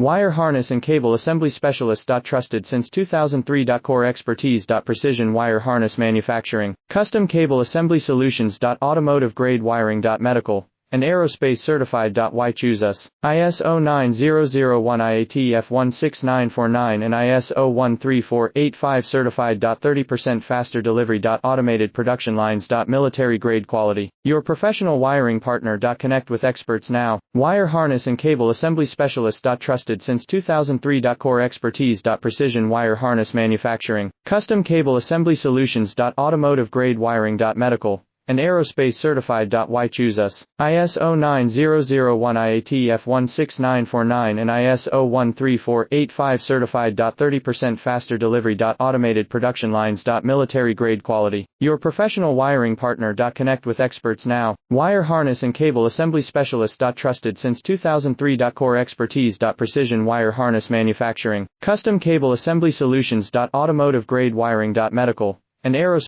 Wire harness and cable assembly specialist. Trusted since 2003. Core expertise. Precision wire harness manufacturing, custom cable assembly solutions. Automotive grade wiring. Medical and aerospace certified. Why choose us? ISO 9001 IATF 16949 and ISO 13485 certified. 30% faster delivery. Automated production lines. Military grade quality. Your professional wiring partner. Connect with experts now. Wire harness and cable assembly specialist. Trusted since 2003. Core expertise. Precision wire harness manufacturing, custom cable assembly solutions. Automotive grade wiring. Medical and aerospace certified. Why choose us? ISO 9001 IATF 16949 and ISO 13485 certified. 30% faster delivery. Automated production lines. Military grade quality. Your professional wiring partner. Connect with experts now. Wire harness and cable assembly specialist. Trusted since 2003. Core expertise. Precision wire harness manufacturing, custom cable assembly solutions. Automotive grade wiring. Medical and aerospace